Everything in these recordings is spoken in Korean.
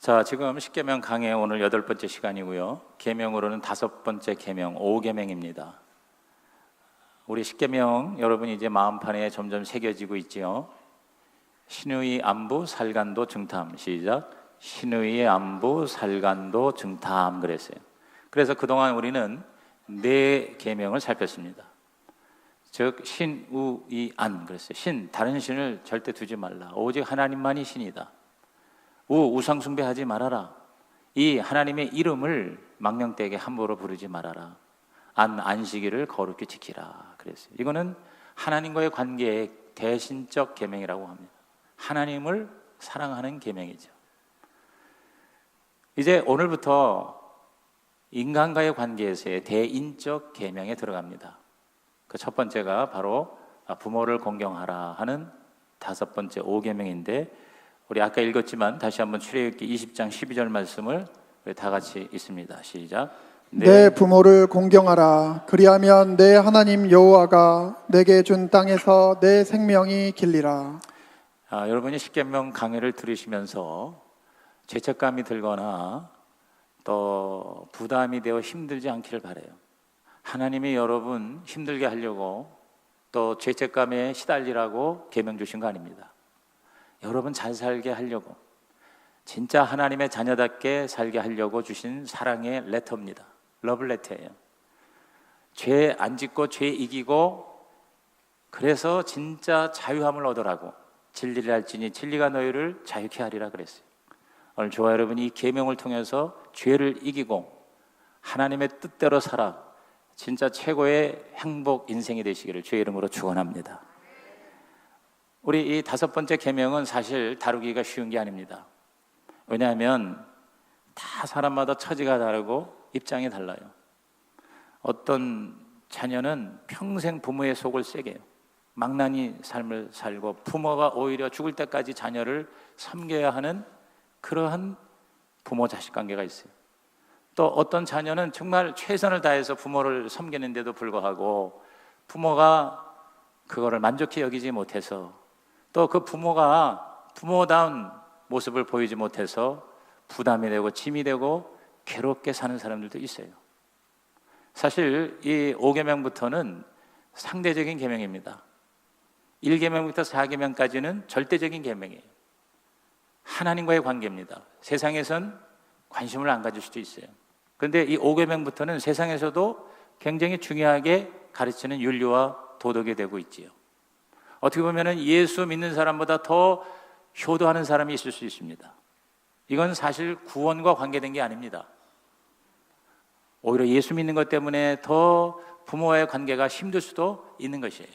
자, 지금 십계명 강의 오늘 8번째 시간이고요. 계명으로는 5번째 계명, 5계명입니다. 우리 십계명 여러분이 이제 마음판에 점점 새겨지고 있지요. 신의 안부 살간도 증탐. 시작. 신의 안부 살간도 증탐 그랬어요. 그래서 그동안 우리는 4계명을 살폈습니다. 즉 신우이 안 그랬어요. 신, 다른 신을 절대 두지 말라. 오직 하나님만이 신이다. 우상 숭배하지 말아라. 이 하나님의 이름을 망령되게 함부로 부르지 말아라. 안식일을 거룩히 지키라 그랬어요. 이거는 하나님과의 관계의 대신적 계명이라고 합니다. 하나님을 사랑하는 계명이죠. 이제 오늘부터 인간과의 관계에서의 대인적 계명에 들어갑니다. 그 첫 번째가 바로 부모를 공경하라 하는 5번째 5계명인데, 우리 아까 읽었지만 다시 한번 출애굽기 20장 12절 말씀을 우리 다 같이 읽습니다. 시작. 내 부모를 공경하라. 그리하면 내 하나님 여호와가 내게 준 땅에서 내 생명이 길리라. 여러분이 십계명 강의를 들으시면서 죄책감이 들거나 또 부담이 되어 힘들지 않기를 바라요. 하나님이 여러분 힘들게 하려고 또 죄책감에 시달리라고 계명 주신 거 아닙니다. 여러분 잘 살게 하려고, 진짜 하나님의 자녀답게 살게 하려고 주신 사랑의 레터입니다. 러브 레터예요. 죄 안 짓고 죄 이기고, 그래서 진짜 자유함을 얻으라고, 진리를 알지니 진리가 너희를 자유케 하리라 그랬어요. 오늘 저와 여러분이 이 계명을 통해서 죄를 이기고 하나님의 뜻대로 살아 진짜 최고의 행복 인생이 되시기를 주의 이름으로 축원합니다. 우리 이 5번째 계명은 사실 다루기가 쉬운 게 아닙니다. 왜냐하면 다 사람마다 처지가 다르고 입장이 달라요. 어떤 자녀는 평생 부모의 속을 세게 해요. 망나니 삶을 살고 부모가 오히려 죽을 때까지 자녀를 섬겨야 하는 그러한 부모 자식 관계가 있어요. 또 어떤 자녀는 정말 최선을 다해서 부모를 섬기는데도 불구하고 부모가 그거를 만족해 여기지 못해서, 또 그 부모가 부모다운 모습을 보이지 못해서 부담이 되고 짐이 되고 괴롭게 사는 사람들도 있어요. 사실 이 5계명부터는 상대적인 계명입니다. 1계명부터 4계명까지는 절대적인 계명이에요. 하나님과의 관계입니다. 세상에선 관심을 안 가질 수도 있어요. 그런데 이 5계명부터는 세상에서도 굉장히 중요하게 가르치는 윤리와 도덕이 되고 있지요. 어떻게 보면 예수 믿는 사람보다 더 효도하는 사람이 있을 수 있습니다. 이건 사실 구원과 관계된 게 아닙니다. 오히려 예수 믿는 것 때문에 더 부모와의 관계가 힘들 수도 있는 것이에요.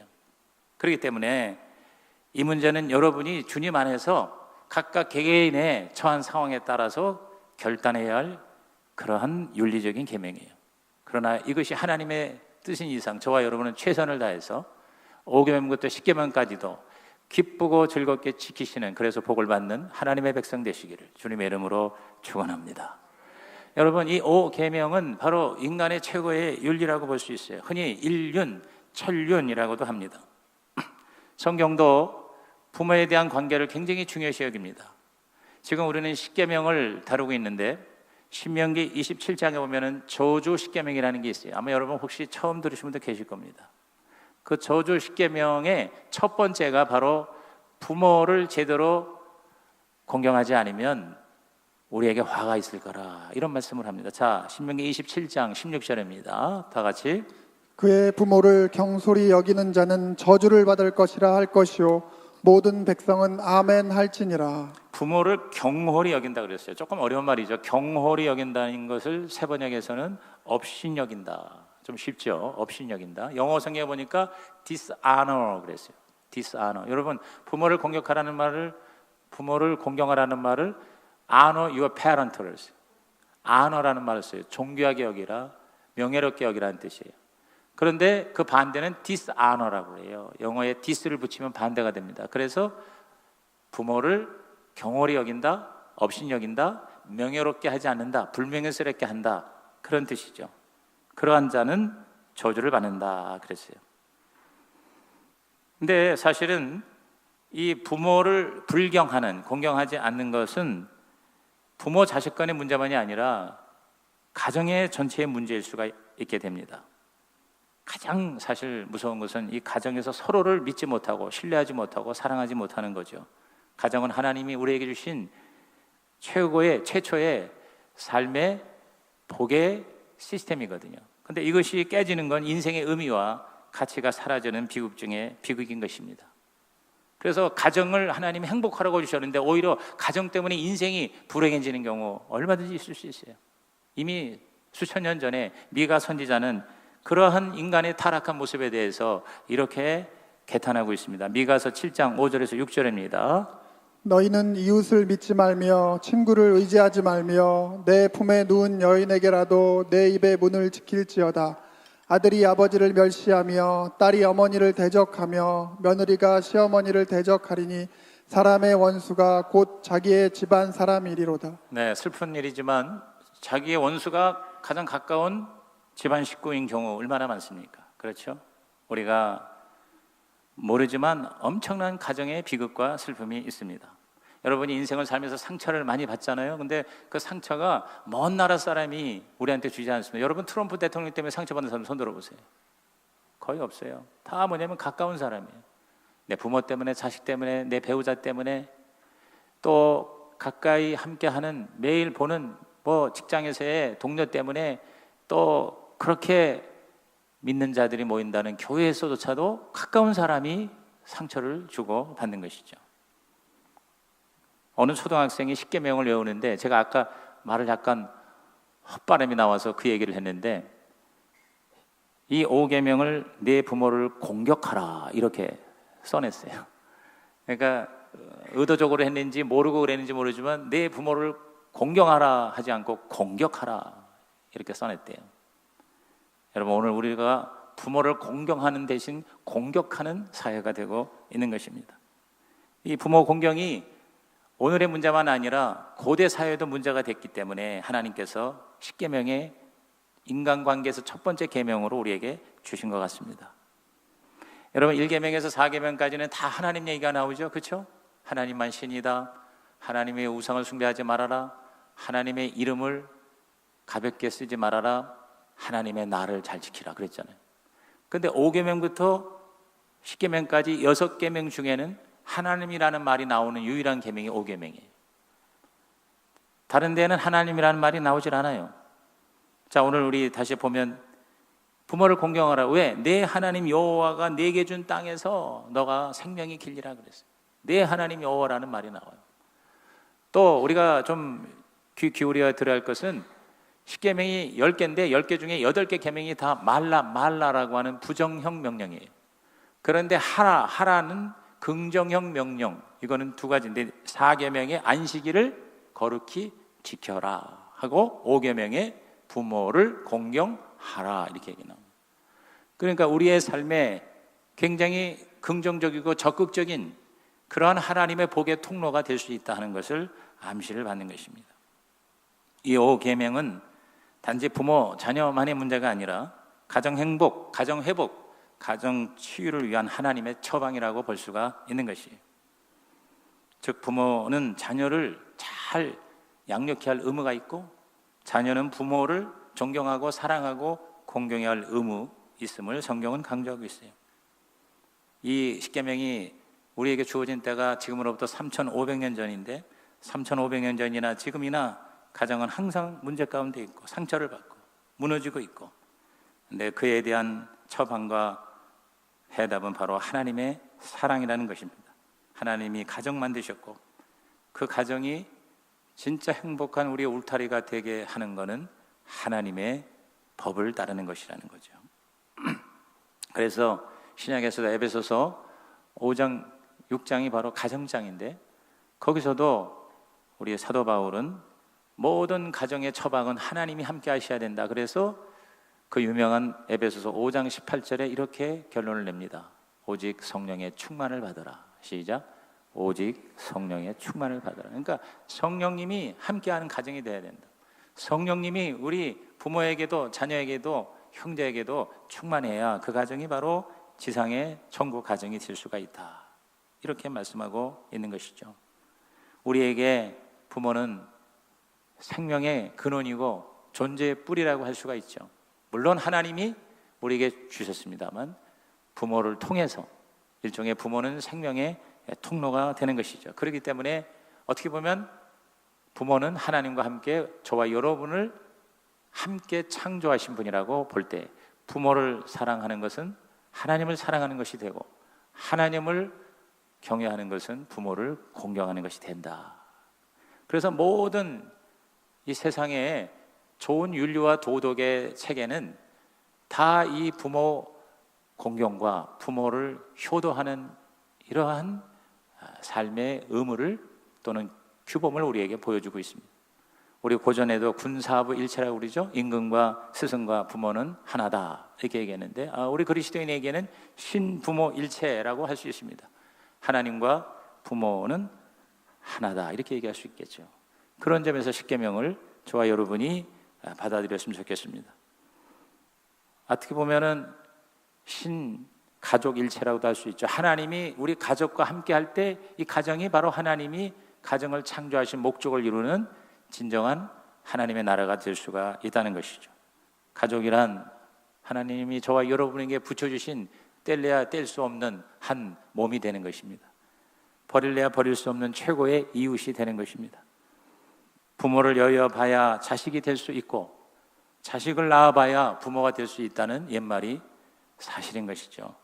그렇기 때문에 이 문제는 여러분이 주님 안에서 각각 개개인의 처한 상황에 따라서 결단해야 할 그러한 윤리적인 계명이에요. 그러나 이것이 하나님의 뜻인 이상 저와 여러분은 최선을 다해서 5계명부터 10계명까지도 기쁘고 즐겁게 지키시는, 그래서 복을 받는 하나님의 백성 되시기를 주님의 이름으로 축원합니다. 여러분, 이 5계명은 바로 인간의 최고의 윤리라고 볼 수 있어요. 흔히 일륜, 천륜이라고도 합니다. 성경도 부모에 대한 관계를 굉장히 중요시 여깁니다. 지금 우리는 10계명을 다루고 있는데 신명기 27장에 보면은 저주 10계명이라는 게 있어요. 아마 여러분 혹시 처음 들으신 분도 계실 겁니다. 그 저주 10계명의 첫 번째가 바로 부모를 제대로 공경하지 않으면 우리에게 화가 있을 거라, 이런 말씀을 합니다. 자, 신명기 27장 16절입니다. 다 같이. 그의 부모를 경솔히 여기는 자는 저주를 받을 것이라 할 것이요 모든 백성은 아멘 할지니라. 부모를 경홀히 여긴다 그랬어요. 조금 어려운 말이죠. 경홀히 여긴다는 것을 세번역에서는 업신 여긴다. 좀 쉽죠? 업신 여긴다. 영어 성경에 보니까 dishonor 그랬어요. dishonor. 여러분, 부모를 공격하라는 말을, 부모를 공경하라는 말을 honor your parent를 했어요. honor라는 말을 써요. 존귀하게 여기라, 명예롭게 여기라는 뜻이에요. 그런데 그 반대는 dishonor라고 해요. 영어에 dis를 붙이면 반대가 됩니다. 그래서 부모를 경홀히 여긴다, 업신 여긴다, 명예롭게 하지 않는다, 불명예스럽게 한다, 그런 뜻이죠. 그러한 자는 저주를 받는다 그랬어요. 근데 사실은 이 부모를 불경하는, 공경하지 않는 것은 부모 자식 간의 문제만이 아니라 가정의 전체의 문제일 수가 있게 됩니다. 가장 사실 무서운 것은 이 가정에서 서로를 믿지 못하고 신뢰하지 못하고 사랑하지 못하는 거죠. 가정은 하나님이 우리에게 주신 최초의 삶의 복의 시스템이거든요. 근데 이것이 깨지는 건 인생의 의미와 가치가 사라지는 비극 중에 비극인 것입니다. 그래서 가정을 하나님이 행복하라고 주셨는데 오히려 가정 때문에 인생이 불행해지는 경우 얼마든지 있을 수 있어요. 이미 수천 년 전에 미가 선지자는 그러한 인간의 타락한 모습에 대해서 이렇게 개탄하고 있습니다. 미가서 7장 5절에서 6절입니다. 너희는 이웃을 믿지 말며 친구를 의지하지 말며 내 품에 누운 여인에게라도 내 입의 문을 지킬지어다. 아들이 아버지를 멸시하며 딸이 어머니를 대적하며 며느리가 시어머니를 대적하리니 사람의 원수가 곧 자기의 집안 사람이리로다. 네, 슬픈 일이지만 자기의 원수가 가장 가까운 집안 식구인 경우 얼마나 많습니까? 그렇죠? 우리가 모르지만 엄청난 가정의 비극과 슬픔이 있습니다. 여러분이 인생을 살면서 상처를 많이 받잖아요. 근데 그 상처가 먼 나라 사람이 우리한테 주지 않습니다. 여러분 트럼프 대통령 때문에 상처받는 사람 손 들어보세요. 거의 없어요. 다 뭐냐면 가까운 사람이에요. 내 부모 때문에, 자식 때문에, 내 배우자 때문에, 또 가까이 함께하는 매일 보는 뭐 직장에서의 동료 때문에, 또 그렇게 믿는 자들이 모인다는 교회에서조차도 가까운 사람이 상처를 주고 받는 것이죠. 어느 초등학생이 십계명을 외우는데 제가 아까 말을 약간 헛발음이 나와서 그 얘기를 했는데, 이 5계명을 내 부모를 공격하라 이렇게 써냈어요. 그러니까 의도적으로 했는지 모르고 그랬는지 모르지만 내 부모를 공경하라 하지 않고 공격하라 이렇게 써냈대요. 여러분, 오늘 우리가 부모를 공경하는 대신 공격하는 사회가 되고 있는 것입니다. 이 부모 공경이 오늘의 문제만 아니라 고대 사회도 문제가 됐기 때문에 하나님께서 십계명의 인간관계에서 첫 번째 계명으로 우리에게 주신 것 같습니다. 여러분, 1계명에서 4계명까지는 다 하나님 얘기가 나오죠. 그렇죠? 하나님만 신이다, 하나님의 우상을 숭배하지 말아라, 하나님의 이름을 가볍게 쓰지 말아라, 하나님의 나를 잘 지키라 그랬잖아요. 근데 5계명부터 10계명까지 6계명 중에는 하나님이라는 말이 나오는 유일한 계명이 5계명이에요. 다른 데는 하나님이라는 말이 나오질 않아요. 자, 오늘 우리 다시 보면 부모를 공경하라. 왜? 내 하나님 여호와가 내게 준 땅에서 너가 생명이 길리라 그랬어요. 내 하나님 여호와라는 말이 나와요. 또 우리가 좀 귀 기울여야 들어야 할 것은 10계명이 10개인데 10개 중에 8개 계명이 다 말라라고 하는 부정형 명령이에요. 그런데 하라는 긍정형 명령, 이거는 두 가지인데 4계명의 안식일을 거룩히 지켜라 하고 5계명의 부모를 공경하라 이렇게 얘기 나옵니다. 그러니까 우리의 삶에 굉장히 긍정적이고 적극적인 그러한 하나님의 복의 통로가 될 수 있다 하는 것을 암시를 받는 것입니다. 이 5계명은 단지 부모, 자녀만의 문제가 아니라 가정 행복, 가정 회복, 가정 치유를 위한 하나님의 처방이라고 볼 수가 있는 것이에요. 즉 부모는 자녀를 잘 양육해야 할 의무가 있고 자녀는 부모를 존경하고 사랑하고 공경해야 할 의무 있음을 성경은 강조하고 있어요. 이 십계명이 우리에게 주어진 때가 지금으로부터 3,500년 전인데 3,500년 전이나 지금이나 가정은 항상 문제 가운데 있고 상처를 받고 무너지고 있고, 근데 그에 대한 처방과 해답은 바로 하나님의 사랑이라는 것입니다. 하나님이 가정 만드셨고 그 가정이 진짜 행복한 우리의 울타리가 되게 하는 것은 하나님의 법을 따르는 것이라는 거죠. 그래서 신약에서도 에베소서 5장 6장이 바로 가정장인데 거기서도 우리 사도 바울은 모든 가정의 처방은 하나님이 함께 하셔야 된다. 그래서 그 유명한 에베소서 5장 18절에 이렇게 결론을 냅니다. 오직 성령의 충만을 받으라. 시작. 오직 성령의 충만을 받으라. 그러니까 성령님이 함께하는 가정이 되어야 된다. 성령님이 우리 부모에게도 자녀에게도 형제에게도 충만해야 그 가정이 바로 지상의 천국 가정이 될 수가 있다. 이렇게 말씀하고 있는 것이죠. 우리에게 부모는 생명의 근원이고 존재의 뿌리라고 할 수가 있죠. 물론 하나님이 우리에게 주셨습니다만 부모를 통해서 일종의 부모는 생명의 통로가 되는 것이죠. 그렇기 때문에 어떻게 보면 부모는 하나님과 함께 저와 여러분을 함께 창조하신 분이라고 볼 때 부모를 사랑하는 것은 하나님을 사랑하는 것이 되고 하나님을 경외하는 것은 부모를 공경하는 것이 된다. 그래서 모든 이 세상의 좋은 윤리와 도덕의 체계는 다 이 부모 공경과 부모를 효도하는 이러한 삶의 의무를 또는 규범을 우리에게 보여주고 있습니다. 우리 고전에도 군사부 일체라고 그러죠. 임금과 스승과 부모는 하나다 이렇게 얘기했는데 우리 그리스도인에게는 신부모 일체라고 할 수 있습니다. 하나님과 부모는 하나다 이렇게 얘기할 수 있겠죠. 그런 점에서 십계명을 저와 여러분이 받아들였으면 좋겠습니다. 어떻게 보면은 가족 일체라고도 할 수 있죠. 하나님이 우리 가족과 함께 할 때 이 가정이 바로 하나님이 가정을 창조하신 목적을 이루는 진정한 하나님의 나라가 될 수가 있다는 것이죠. 가족이란 하나님이 저와 여러분에게 붙여주신 뗄래야 뗄 수 없는 한 몸이 되는 것입니다. 버릴래야 버릴 수 없는 최고의 이웃이 되는 것입니다. 부모를 여여봐야 자식이 될 수 있고 자식을 낳아봐야 부모가 될 수 있다는 옛말이 사실인 것이죠.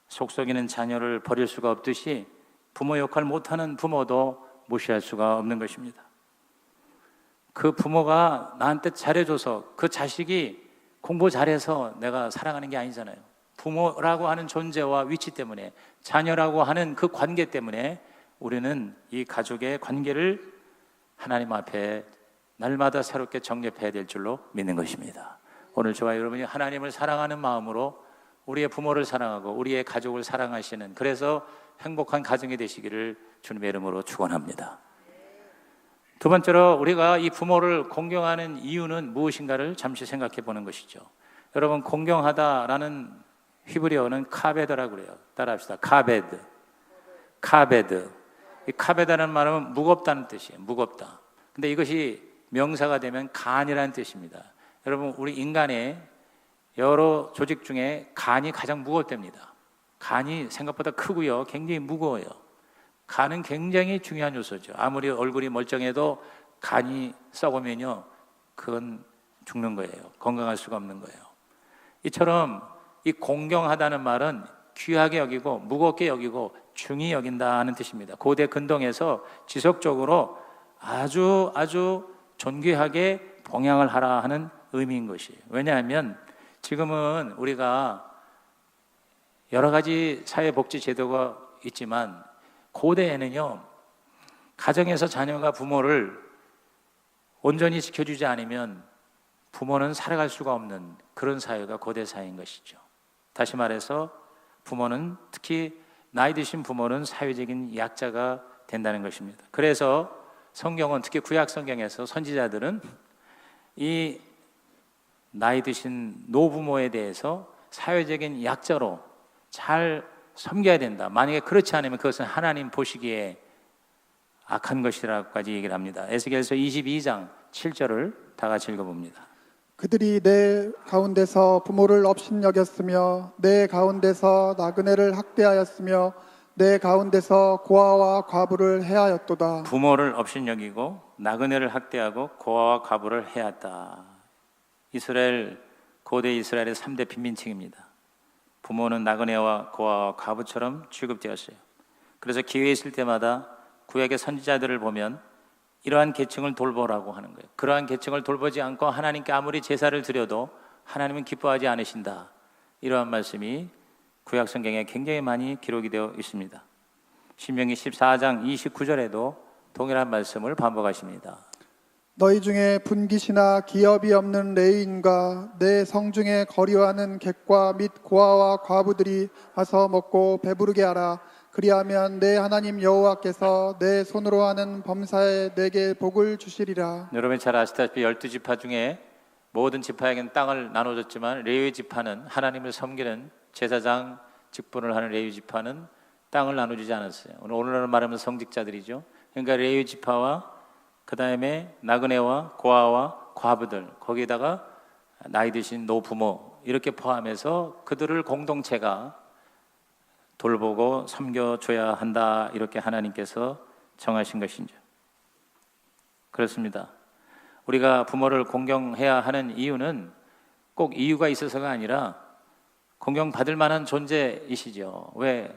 속썩이는 자녀를 버릴 수가 없듯이 부모 역할 못하는 부모도 무시할 수가 없는 것입니다. 그 부모가 나한테 잘해줘서 그 자식이 공부 잘해서 내가 사랑하는 게 아니잖아요. 부모라고 하는 존재와 위치 때문에 자녀라고 하는 그 관계 때문에 우리는 이 가족의 관계를 하나님 앞에 날마다 새롭게 정립해야 될 줄로 믿는 것입니다. 오늘 저와 여러분이 하나님을 사랑하는 마음으로 우리의 부모를 사랑하고 우리의 가족을 사랑하시는 그래서 행복한 가정이 되시기를 주님의 이름으로 축원합니다. 두 번째로 우리가 이 부모를 공경하는 이유는 무엇인가를 잠시 생각해 보는 것이죠. 여러분 공경하다라는 히브리어는 카베드라고 그래요. 따라합시다. 카베드. 이 카베다는 말은 무겁다는 뜻이에요. 무겁다. 근데 이것이 명사가 되면 간이라는 뜻입니다. 여러분 우리 인간의 여러 조직 중에 간이 가장 무겁답니다. 간이 생각보다 크고요. 굉장히 무거워요. 간은 굉장히 중요한 요소죠. 아무리 얼굴이 멀쩡해도 간이 썩으면요, 그건 죽는 거예요. 건강할 수가 없는 거예요. 이처럼 이 공경하다는 말은 귀하게 여기고 무겁게 여기고 중히 여긴다는 뜻입니다. 고대 근동에서 지속적으로 아주 존귀하게 봉양을 하라 하는 의미인 것이에요. 왜냐하면 지금은 우리가 여러 가지 사회복지 제도가 있지만 고대에는요, 가정에서 자녀가 부모를 온전히 지켜주지 않으면 부모는 살아갈 수가 없는 그런 사회가 고대 사회인 것이죠. 다시 말해서 부모는, 특히 나이 드신 부모는 사회적인 약자가 된다는 것입니다. 그래서 성경은, 특히 구약 성경에서 선지자들은 이 나이 드신 노부모에 대해서 사회적인 약자로 잘 섬겨야 된다. 만약에 그렇지 않으면 그것은 하나님 보시기에 악한 것이라고까지 얘기를 합니다. 에스겔서 22장 7절을 다 같이 읽어봅니다. 그들이 내 가운데서 부모를 업신여겼으며 내 가운데서 나그네를 학대하였으며 내 가운데서 고아와 과부를 해하였도다. 부모를 업신여기고 나그네를 학대하고 고아와 과부를 해했다. 이스라엘, 고대 이스라엘의 3대 빈민층입니다. 부모는 나그네와 고아와 과부처럼 취급되었어요. 그래서 기회 있을 때마다 구약의 선지자들을 보면 이러한 계층을 돌보라고 하는 거예요. 그러한 계층을 돌보지 않고 하나님께 아무리 제사를 드려도 하나님은 기뻐하지 않으신다. 이러한 말씀이 구약 성경에 굉장히 많이 기록이 되어 있습니다. 신명기 14장 29절에도 동일한 말씀을 반복하십니다. 너희 중에 분깃이나 기업이 없는 레위인과 내 성중에 거류하는 객과 및 고아와 과부들이 와서 먹고 배부르게 하라. 그리하면 내 하나님 여호와께서 내 손으로 하는 범사에 내게 복을 주시리라. 여러분 잘 아시다시피 12지파 중에 모든 지파에게는 땅을 나눠줬지만 레위 지파는 하나님을 섬기는 제사장 직분을 하는 레위 지파는 땅을 나눠주지 않았어요. 오늘날 말하면 성직자들이죠. 그러니까 레위 지파와 그 다음에 나그네와 고아와 과부들, 거기에다가 나이 드신 노부모 이렇게 포함해서 그들을 공동체가 돌보고 섬겨줘야 한다, 이렇게 하나님께서 정하신 것이죠. 그렇습니다. 우리가 부모를 공경해야 하는 이유는 꼭 이유가 있어서가 아니라 공경받을 만한 존재이시죠. 왜?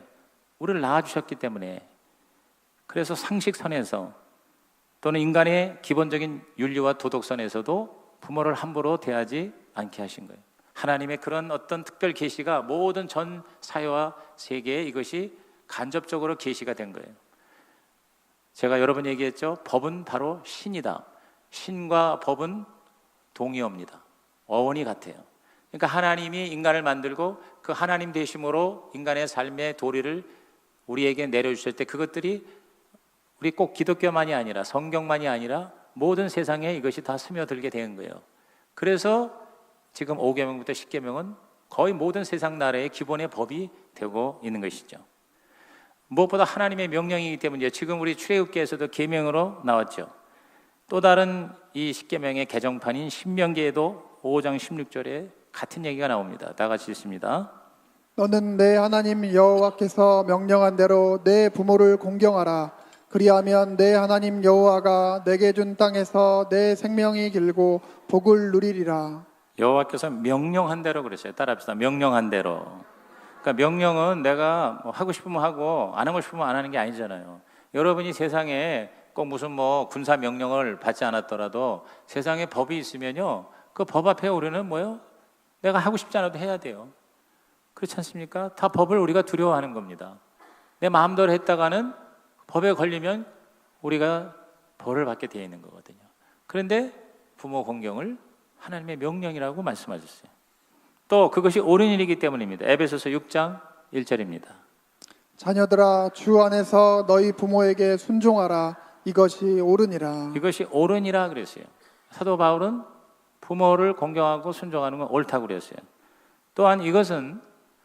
우리를 낳아주셨기 때문에. 그래서 상식선에서 또는 인간의 기본적인 윤리와 도덕선에서도 부모를 함부로 대하지 않게 하신 거예요. 하나님의 그런 어떤 특별 계시가 모든 전 사회와 세계에 이것이 간접적으로 계시가 된 거예요. 제가 여러 번 얘기했죠. 법은 바로 신이다. 신과 법은 동의어입니다. 어원이 같아요. 그러니까 하나님이 인간을 만들고 그 하나님 되심으로 인간의 삶의 도리를 우리에게 내려주실 때 그것들이 우리 꼭 기독교만이 아니라 성경만이 아니라 모든 세상에 이것이 다 스며들게 되는 거예요. 그래서 지금 5계명부터 10계명은 거의 모든 세상 나라의 기본의 법이 되고 있는 것이죠. 무엇보다 하나님의 명령이기 때문에 지금 우리 출애굽기에서도 계명으로 나왔죠. 또 다른 이 10계명의 개정판인 신명기에도 5장 16절에 같은 얘기가 나옵니다. 다 같이 읽습니다. 너는 내 하나님 여호와께서 명령한 대로 내 부모를 공경하라. 그리하면 내 하나님 여호와가 내게 준 땅에서 내 생명이 길고 복을 누리리라. 여호와께서 명령한 대로 그랬어요. 따라합시다. 명령한 대로. 그러니까 명령은 내가 뭐 하고 싶으면 하고 안 하고 싶으면 안 하는 게 아니잖아요. 여러분이 세상에 꼭 무슨 뭐 군사 명령을 받지 않았더라도 세상에 법이 있으면요, 그 법 앞에 우리는 뭐요? 내가 하고 싶지 않아도 해야 돼요. 그렇지 않습니까? 다 법을 우리가 두려워하는 겁니다. 내 마음대로 했다가는 법에 걸리면 우리가 벌을 받게 되어 있는 거거든요. 그런데 부모 공경을 하나님의 명령이라고 말씀하셨어요. 또 그것이 옳은 일이기 때문입니다. 에베소서 6장 1절입니다. 자녀들아, 주 안에서 너희 부모에게 순종하라. 이것이 옳으니라. 이것이 옳으니라 그랬어요. 사도 바울은 부모를 공경하고 순종하는 건 옳다고 그랬어요. 또한 이것은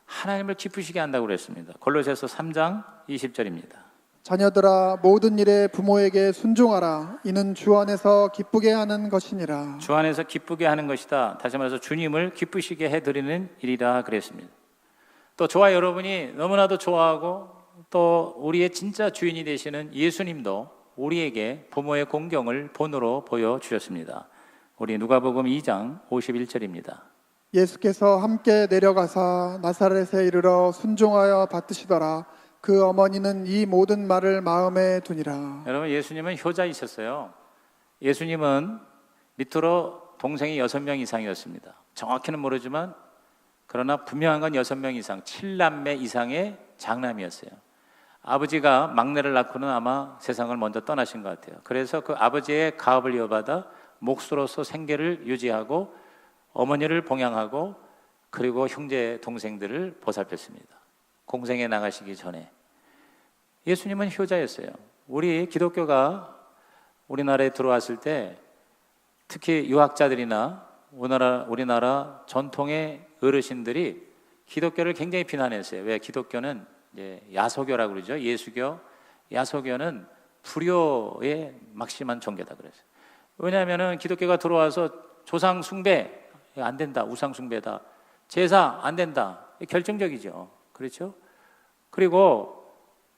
하나님을 기쁘시게 한다고 그랬습니다. 골로새서 3장 20절입니다. 자녀들아, 모든 일에 부모에게 순종하라. 이는 주 안에서 기쁘게 하는 것이니라. 주 안에서 기쁘게 하는 것이다. 다시 말해서 주님을 기쁘시게 해드리는 일이라 그랬습니다. 또 저와 여러분이 너무나도 좋아하고 또 우리의 진짜 주인이 되시는 예수님도 우리에게 부모의 공경을 본으로 보여주셨습니다. 우리 누가복음 2장 51절입니다. 예수께서 함께 내려가사 나사렛에 이르러 순종하여 받드시더라. 그 어머니는 이 모든 말을 마음에 두니라. 여러분, 예수님은 효자이셨어요. 예수님은 밑으로 동생이 6명 이상이었습니다. 정확히는 모르지만 그러나 분명한 건 6명 이상, 7남매 이상의 장남이었어요. 아버지가 막내를 낳고는 아마 세상을 먼저 떠나신 것 같아요. 그래서 그 아버지의 가업을 이어받아 몫으로서 생계를 유지하고 어머니를 봉양하고 그리고 형제 동생들을 보살폈습니다. 공생에 나가시기 전에. 예수님은 효자였어요. 우리 기독교가 우리나라에 들어왔을 때 특히 유학자들이나 우리나라 전통의 어르신들이 기독교를 굉장히 비난했어요. 왜? 기독교는 이제 야소교라고 그러죠. 예수교, 야소교는 불효의 막심한 종교다 그랬어요. 왜냐하면 기독교가 들어와서 조상 숭배 안 된다, 우상 숭배다, 제사 안 된다, 결정적이죠. 그렇죠? 그리고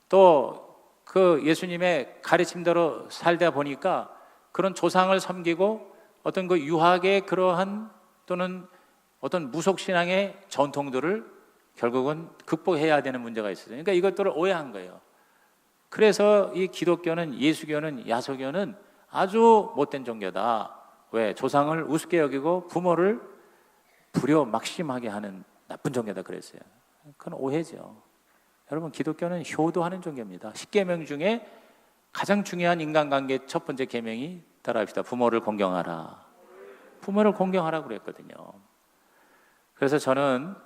또 그 예수님의 가르침대로 살다 보니까 그런 조상을 섬기고 어떤 그 유학의 그러한 또는 어떤 무속신앙의 전통들을 결국은 극복해야 되는 문제가 있어요. 그러니까 이것들을 오해한 거예요. 그래서 이 기독교는, 예수교는, 야소교는 아주 못된 종교다. 왜? 조상을 우습게 여기고 부모를 불효 막심하게 하는 나쁜 종교다 그랬어요. 그건 오해죠. 여러분, 기독교는 효도하는 종교입니다. 10계명 중에 가장 중요한 인간관계 첫 번째 계명이 따라합시다. 부모를 공경하라. 부모를 공경하라고 그랬거든요. 그래서 저는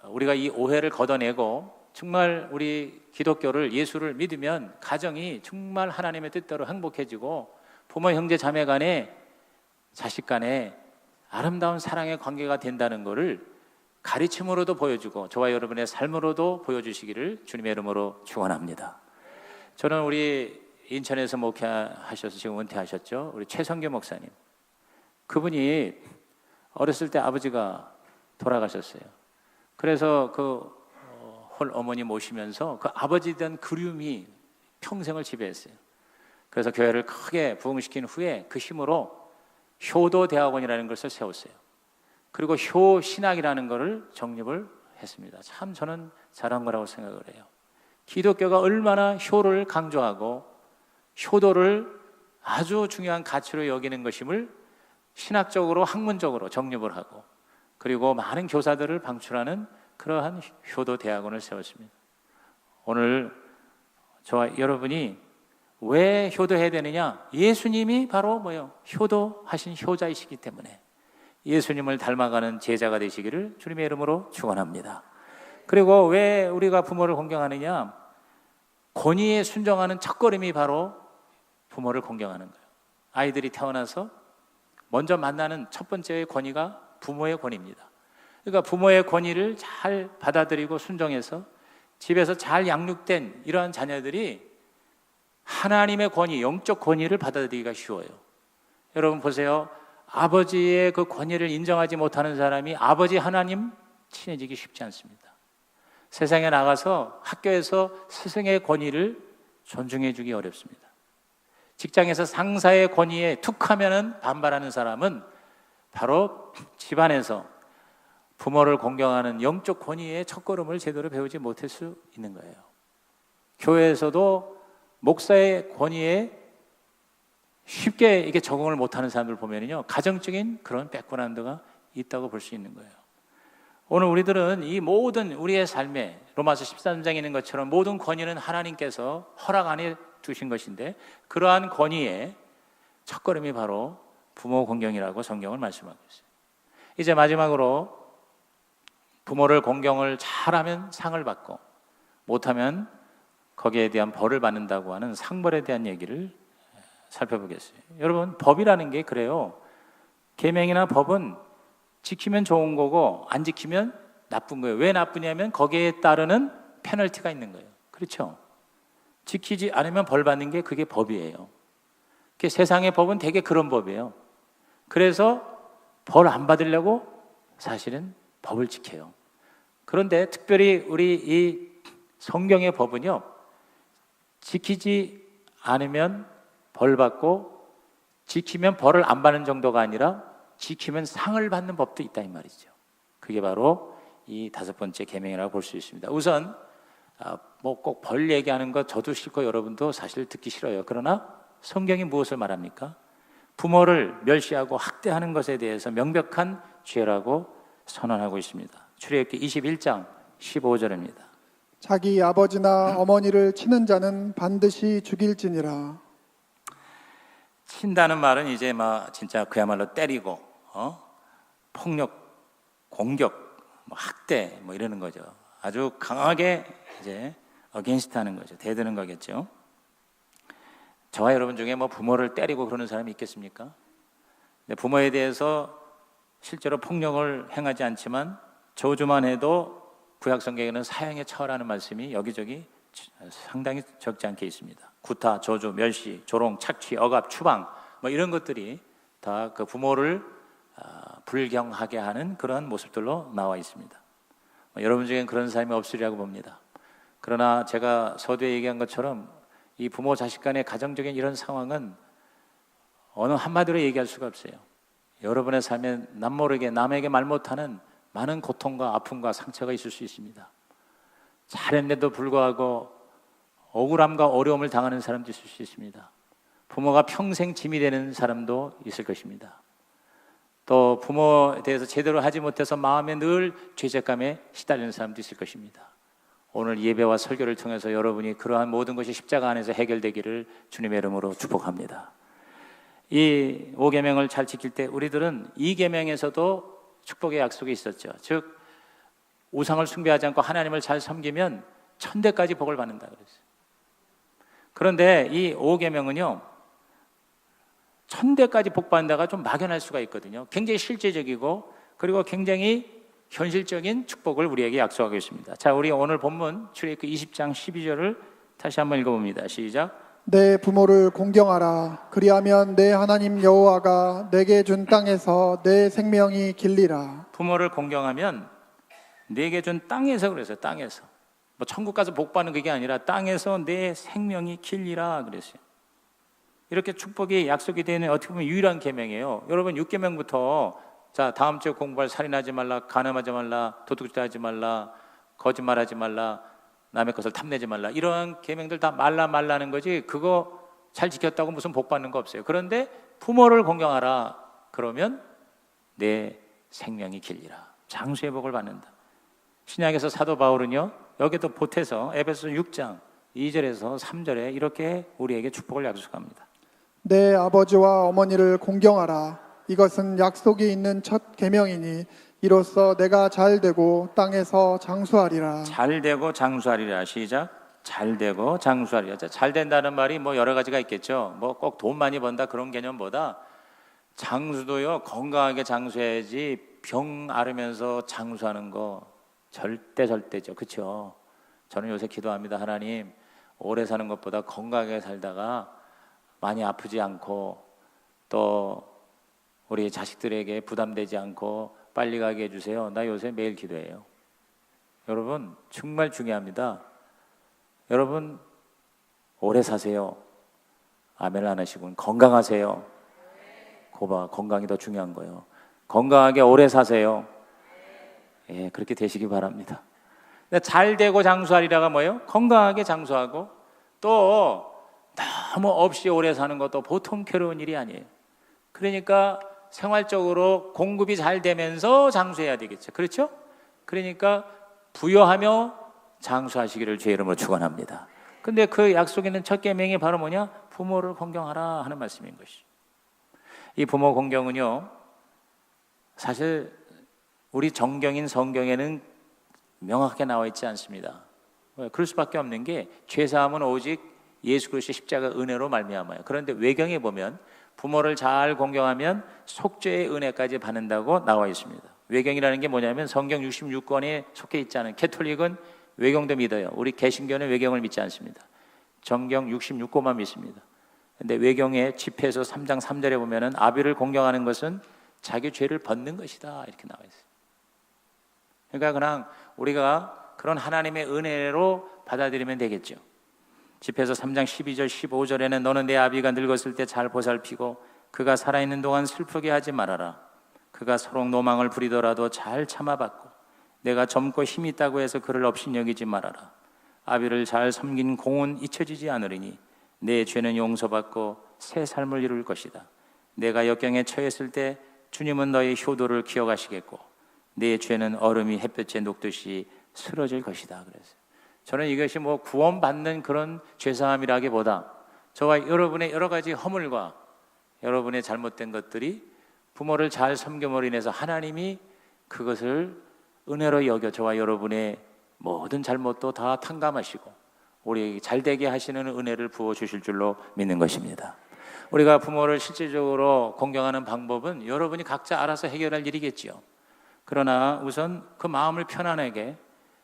우리가 이 오해를 걷어내고 정말 우리 기독교를, 예수를 믿으면 가정이 정말 하나님의 뜻대로 행복해지고 부모, 형제, 자매 간에, 자식 간에 아름다운 사랑의 관계가 된다는 것을 가르침으로도 보여주고 저와 여러분의 삶으로도 보여주시기를 주님의 이름으로 축원합니다. 저는 우리 인천에서 목회하셔서 지금 은퇴하셨죠. 우리 최성규 목사님. 그분이 어렸을 때 아버지가 돌아가셨어요. 그래서 홀 어머니 모시면서 그 아버지에 대한 그리움이 평생을 지배했어요. 그래서 교회를 크게 부흥시킨 후에 그 힘으로 효도대학원이라는 것을 세웠어요. 그리고 효신학이라는 것을 정립을 했습니다. 참 저는 잘한 거라고 생각을 해요. 기독교가 얼마나 효를 강조하고 효도를 아주 중요한 가치로 여기는 것임을 신학적으로 학문적으로 정립을 하고 그리고 많은 교사들을 방출하는 그러한 효도대학원을 세웠습니다. 오늘 저와 여러분이 왜 효도해야 되느냐? 예수님이 바로 효도하신 효자이시기 때문에 예수님을 닮아가는 제자가 되시기를 주님의 이름으로 축원합니다. 그리고 왜 우리가 부모를 공경하느냐? 권위에 순종하는 첫걸음이 바로 부모를 공경하는 거예요. 아이들이 태어나서 먼저 만나는 첫 번째의 권위가 부모의 권위입니다. 그러니까 부모의 권위를 잘 받아들이고 순종해서 집에서 잘 양육된 이러한 자녀들이 하나님의 권위, 영적 권위를 받아들이기가 쉬워요. 여러분 보세요. 아버지의 그 권위를 인정하지 못하는 사람이 아버지 하나님 친해지기 쉽지 않습니다. 세상에 나가서 학교에서 스승의 권위를 존중해 주기 어렵습니다. 직장에서 상사의 권위에 툭 하면은 반발하는 사람은 바로 집안에서 부모를 공경하는 영적 권위의 첫걸음을 제대로 배우지 못할 수 있는 거예요. 교회에서도 목사의 권위에 쉽게 이게 적응을 못하는 사람들 보면요, 가정적인 그런 백그라운드가 있다고 볼 수 있는 거예요. 오늘 우리들은 이 모든 우리의 삶에 로마서 13장에 있는 것처럼 모든 권위는 하나님께서 허락 안에 두신 것인데 그러한 권위의 첫걸음이 바로 부모 공경이라고 성경을 말씀하고 있어요. 이제 마지막으로 부모를 공경을 잘하면 상을 받고 못하면 거기에 대한 벌을 받는다고 하는 상벌에 대한 얘기를 살펴보겠어요. 여러분, 법이라는 게 그래요. 계명이나 법은 지키면 좋은 거고 안 지키면 나쁜 거예요. 왜 나쁘냐면 거기에 따르는 페널티가 있는 거예요. 그렇죠? 지키지 않으면 벌 받는 게 그게 법이에요. 세상의 법은 되게 그런 법이에요. 그래서 벌 안 받으려고 사실은 법을 지켜요. 그런데 특별히 우리 이 성경의 법은요, 지키지 않으면 벌 받고 지키면 벌을 안 받는 정도가 아니라 지키면 상을 받는 법도 있다 이 말이죠. 그게 바로 이 5번째 계명이라고 볼 수 있습니다. 우선 꼭 벌 얘기하는 거 저도 싫고 여러분도 사실 듣기 싫어요. 그러나 성경이 무엇을 말합니까? 부모를 멸시하고 학대하는 것에 대해서 명백한 죄라고 선언하고 있습니다. 출애굽기 21장 15절입니다. 자기 아버지나 어머니를 치는 자는 반드시 죽일지니라. 친다는 말은 이제 진짜 그야말로 때리고 폭력, 공격, 학대 이러는 거죠. 아주 강하게 이제 어게인스트하는 거죠. 대드는 거겠죠. 저와 여러분 중에 부모를 때리고 그러는 사람이 있겠습니까? 근데 부모에 대해서 실제로 폭력을 행하지 않지만 저주만 해도 구약 성경에는 사형에 처하라는 말씀이 여기저기 상당히 적지 않게 있습니다. 구타, 저주, 멸시, 조롱, 착취, 억압, 추방 이런 것들이 다 그 부모를 불경하게 하는 그런 모습들로 나와 있습니다. 여러분 중엔 그런 사람이 없으리라고 봅니다. 그러나 제가 서두에 얘기한 것처럼 이 부모 자식 간의 가정적인 이런 상황은 어느 한마디로 얘기할 수가 없어요. 여러분의 삶에 남모르게 남에게 말 못하는 많은 고통과 아픔과 상처가 있을 수 있습니다. 잘했는데도 불구하고 억울함과 어려움을 당하는 사람도 있을 수 있습니다. 부모가 평생 짐이 되는 사람도 있을 것입니다. 또 부모에 대해서 제대로 하지 못해서 마음에 늘 죄책감에 시달리는 사람도 있을 것입니다. 오늘 예배와 설교를 통해서 여러분이 그러한 모든 것이 십자가 안에서 해결되기를 주님의 이름으로 축복합니다. 이 5계명을 잘 지킬 때 우리들은 2계명에서도 축복의 약속이 있었죠. 즉 우상을 숭배하지 않고 하나님을 잘 섬기면 천대까지 복을 받는다 그랬어요. 그런데 이 5계명은요, 천대까지 복 받는다가 좀 막연할 수가 있거든요. 굉장히 실제적이고 그리고 굉장히 현실적인 축복을 우리에게 약속하고 있습니다. 자, 우리 오늘 본문 출애굽기 20장 12절을 다시 한번 읽어봅니다. 시작. 내 부모를 공경하라. 그리하면 내 하나님 여호와가 내게 준 땅에서 내 생명이 길리라. 부모를 공경하면 내게 준 땅에서, 그랬어요. 땅에서. 뭐 천국 가서 복 받는 그게 아니라 땅에서 내 생명이 길리라 그랬어요. 이렇게 축복이 약속이 되는 어떻게 보면 유일한 계명이에요. 여러분 6계명부터 자, 다음 주에 공부할 살인하지 말라, 간음하지 말라, 도둑질하지 말라, 거짓말하지 말라, 남의 것을 탐내지 말라, 이런 계명들 다 말라는 거지, 그거 잘 지켰다고 무슨 복 받는 거 없어요. 그런데 부모를 공경하라 그러면 내 생명이 길리라, 장수의 복을 받는다. 신약에서 사도 바울은요, 여기도 보태서 에베소 6장 2절에서 3절에 이렇게 우리에게 축복을 약속합니다. 내 아버지와 어머니를 공경하라. 이것은 약속이 있는 첫 계명이니 이로써 내가 잘 되고 땅에서 장수하리라. 잘 되고 장수하리라. 시작. 잘 되고 장수하리라. 잘 된다는 말이 뭐 여러 가지가 있겠죠. 뭐 꼭 돈 많이 번다 그런 개념보다 장수도요, 건강하게 장수해야지 병 앓으면서 장수하는 거 절대죠. 그렇죠? 저는 요새 기도합니다. 하나님, 오래 사는 것보다 건강하게 살다가 많이 아프지 않고 또 우리 자식들에게 부담되지 않고 빨리 가게 해주세요. 나 요새 매일 기도해요. 여러분 정말 중요합니다. 여러분 오래 사세요. 아멘 안 하시군. 건강하세요. 고봐, 건강이 더 중요한 거예요. 건강하게 오래 사세요. 예, 그렇게 되시기 바랍니다. 잘 되고 장수하리라가 뭐예요? 건강하게 장수하고 또 너무 없이 오래 사는 것도 보통 괴로운 일이 아니에요. 그러니까 생활적으로 공급이 잘 되면서 장수해야 되겠죠. 그렇죠? 그러니까 부여하며 장수하시기를 주의 이름으로 축원합니다. 근데 그 약속에 있는 첫 계명이 바로 뭐냐? 부모를 공경하라 하는 말씀인 것이죠. 이 부모 공경은요, 사실 우리 정경인 성경에는 명확하게 나와 있지 않습니다. 그럴 수밖에 없는 게 죄사함은 오직 예수 그리스도의 십자가 은혜로 말미암아요. 그런데 외경에 보면 부모를 잘 공경하면 속죄의 은혜까지 받는다고 나와 있습니다. 외경이라는 게 뭐냐면 성경 66권에 속해 있지 않은, 캐톨릭은 외경도 믿어요. 우리 개신교는 외경을 믿지 않습니다. 정경 66권만 믿습니다. 근데 외경의 집회서 3장 3절에 보면은 아비를 공경하는 것은 자기 죄를 벗는 것이다 이렇게 나와 있어요. 그러니까 그냥 우리가 그런 하나님의 은혜로 받아들이면 되겠죠. 집회서 3장 12절 15절에는 너는 내 아비가 늙었을 때 잘 보살피고 그가 살아있는 동안 슬프게 하지 말아라. 그가 서로 노망을 부리더라도 잘 참아받고 내가 젊고 힘이 있다고 해서 그를 업신여기지 말아라. 아비를 잘 섬긴 공은 잊혀지지 않으리니 내 죄는 용서받고 새 삶을 이룰 것이다. 내가 역경에 처했을 때 주님은 너의 효도를 기억하시겠고 내 죄는 얼음이 햇볕에 녹듯이 쓰러질 것이다. 그랬어요. 저는 이것이 뭐 구원받는 그런 죄사함이라기보다 저와 여러분의 여러 가지 허물과 여러분의 잘못된 것들이 부모를 잘 섬김으로 인해서 하나님이 그것을 은혜로 여겨 저와 여러분의 모든 잘못도 다 탕감하시고 우리 잘되게 하시는 은혜를 부어주실 줄로 믿는 것입니다. 우리가 부모를 실질적으로 공경하는 방법은 여러분이 각자 알아서 해결할 일이겠지요. 그러나 우선 그 마음을 편안하게,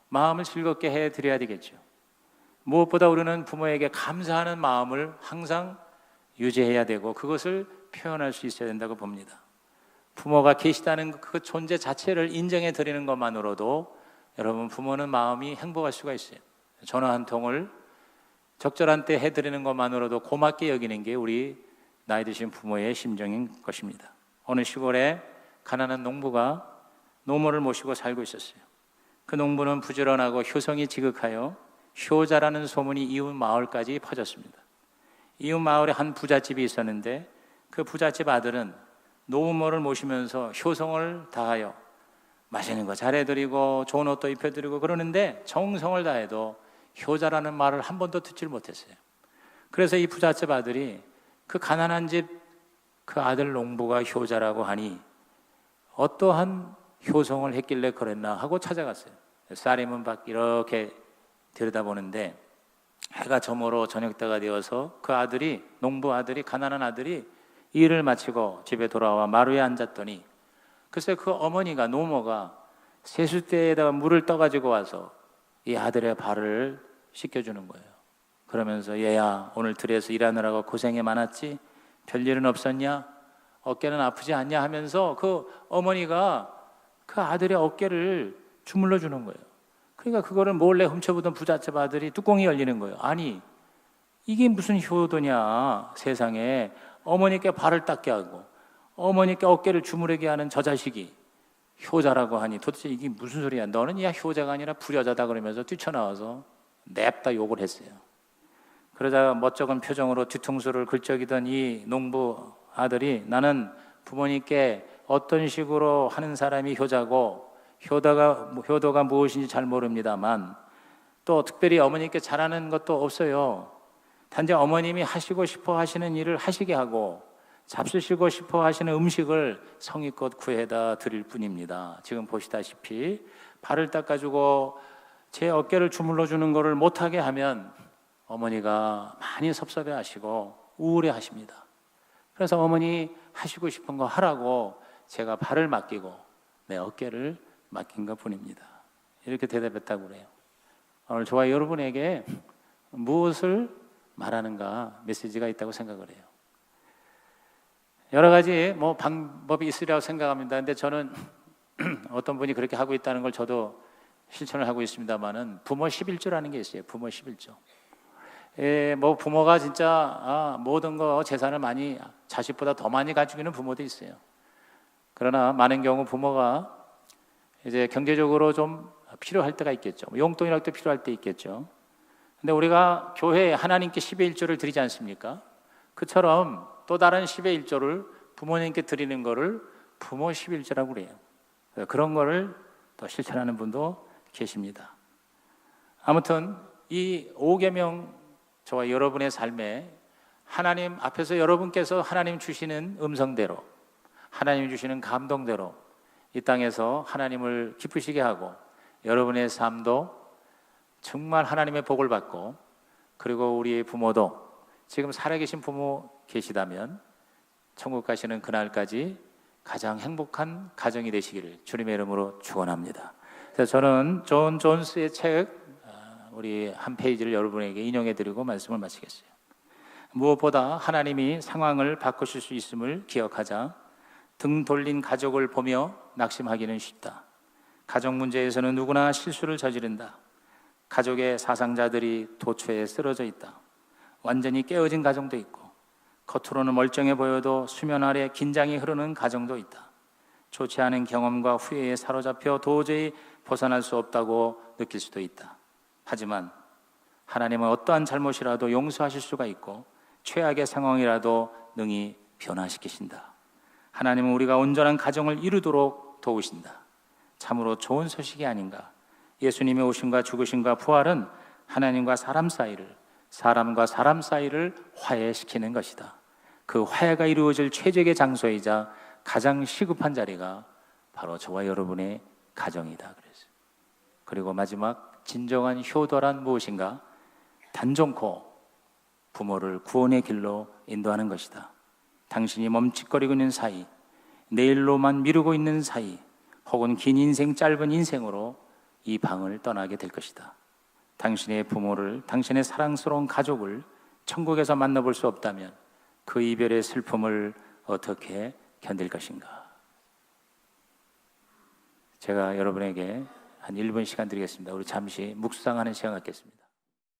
마음을 즐겁게 해드려야 되겠죠. 무엇보다 우리는 부모에게 감사하는 마음을 항상 유지해야 되고 그것을 표현할 수 있어야 된다고 봅니다. 부모가 계시다는 그 존재 자체를 인정해 드리는 것만으로도 여러분 부모는 마음이 행복할 수가 있어요. 전화 한 통을 적절한 때 해드리는 것만으로도 고맙게 여기는 게 우리 나이 드신 부모의 심정인 것입니다. 어느 시골에 가난한 농부가 노모를 모시고 살고 있었어요. 그 농부는 부지런하고 효성이 지극하여 효자라는 소문이 이웃 마을까지 퍼졌습니다. 이웃 마을에 한 부잣집이 있었는데 그 부잣집 아들은 노모를 모시면서 효성을 다하여 맛있는 거 잘해드리고 좋은 옷도 입혀드리고 그러는데 정성을 다해도 효자라는 말을 한 번도 듣질 못했어요. 그래서 이 부잣집 아들이 그 가난한 집 그 아들 농부가 효자라고 하니 어떠한 효성을 했길래 그랬나 하고 찾아갔어요. 쌀이문 밖 이렇게 들여다보는데 해가 저물어 저녁 때가 되어서 그 아들이, 농부 아들이, 가난한 아들이 일을 마치고 집에 돌아와 마루에 앉았더니 글쎄 그 어머니가, 노모가 세숫대에다가 물을 떠가지고 와서 이 아들의 발을 씻겨주는 거예요. 그러면서 얘야 오늘 들에서 일하느라고 고생이 많았지? 별일은 없었냐? 어깨는 아프지 않냐? 하면서 그 어머니가 그 아들의 어깨를 주물러 주는 거예요. 그러니까 그거를 몰래 훔쳐보던 부잣집 아들이 뚜껑이 열리는 거예요. 아니 이게 무슨 효도냐 세상에. 어머니께 발을 닦게 하고 어머니께 어깨를 주무르게 하는 저 자식이 효자라고 하니 도대체 이게 무슨 소리야. 너는 야 효자가 아니라 불효자다 그러면서 뛰쳐나와서 냅다 욕을 했어요. 그러다가 멋쩍은 표정으로 뒤통수를 긁적이던 이 농부 아들이 나는 부모님께 어떤 식으로 하는 사람이 효자고 효도가 무엇인지 잘 모릅니다만 또 특별히 어머니께 잘하는 것도 없어요. 단지 어머님이 하시고 싶어 하시는 일을 하시게 하고 잡수시고 싶어 하시는 음식을 성의껏 구해다 드릴 뿐입니다. 지금 보시다시피 발을 닦아주고 제 어깨를 주물러 주는 것을 못하게 하면 어머니가 많이 섭섭해 하시고 우울해 하십니다. 그래서 어머니 하시고 싶은 거 하라고 제가 발을 맡기고 내 어깨를 맡긴 것 뿐입니다. 이렇게 대답했다고 그래요. 오늘 저와 여러분에게 무엇을 말하는가 메시지가 있다고 생각을 해요. 여러 가지 방법이 있으리라고 생각합니다. 근데 저는 어떤 분이 그렇게 하고 있다는 걸 저도 실천을 하고 있습니다만은 부모 11조라는 게 있어요. 부모 11조. 부모가 진짜 모든 거 재산을 많이 자식보다 더 많이 가지고 있는 부모도 있어요. 그러나 많은 경우 부모가 이제 경제적으로 좀 필요할 때가 있겠죠. 용돈이라도 필요할 때 있겠죠. 근데 우리가 교회에 하나님께 10의 1조를 드리지 않습니까? 그처럼 또 다른 10의 1조를 부모님께 드리는 거를 부모 11조라고 그래요. 그런 거를 또 실천하는 분도 계십니다. 아무튼 이 5계명 저와 여러분의 삶에 하나님 앞에서 여러분께서 하나님 주시는 음성대로 하나님 주시는 감동대로 이 땅에서 하나님을 기쁘시게 하고 여러분의 삶도 정말 하나님의 복을 받고 그리고 우리의 부모도 지금 살아계신 부모 계시다면 천국 가시는 그날까지 가장 행복한 가정이 되시기를 주님의 이름으로 축원합니다. 그래서 저는 존 존스의 책 우리 한 페이지를 여러분에게 인용해드리고 말씀을 마치겠어요. 무엇보다 하나님이 상황을 바꾸실 수 있음을 기억하자 등 돌린 가족을 보며 낙심하기는 쉽다. 가족 문제에서는 누구나 실수를 저지른다. 가족의 사상자들이 도처에 쓰러져 있다. 완전히 깨어진 가정도 있고 겉으로는 멀쩡해 보여도 수면 아래 긴장이 흐르는 가정도 있다. 좋지 않은 경험과 후회에 사로잡혀 도저히 벗어날 수 없다고 느낄 수도 있다. 하지만 하나님은 어떠한 잘못이라도 용서하실 수가 있고 최악의 상황이라도 능히 변화시키신다. 하나님은 우리가 온전한 가정을 이루도록 도우신다. 참으로 좋은 소식이 아닌가. 예수님의 오심과 죽으심과 부활은 하나님과 사람 사이를, 사람과 사람 사이를 화해시키는 것이다. 그 화해가 이루어질 최적의 장소이자 가장 시급한 자리가 바로 저와 여러분의 가정이다. 그래서 그리고 마지막 진정한 효도란 무엇인가? 단정코 부모를 구원의 길로 인도하는 것이다. 당신이 멈칫거리고 있는 사이, 내일로만 미루고 있는 사이, 혹은 긴 인생 짧은 인생으로 이 방을 떠나게 될 것이다. 당신의 부모를, 당신의 사랑스러운 가족을 천국에서 만나볼 수 없다면 그 이별의 슬픔을 어떻게 견딜 것인가? 제가 여러분에게 한 1분 시간 드리겠습니다. 우리 잠시 묵상하는 시간 갖겠습니다.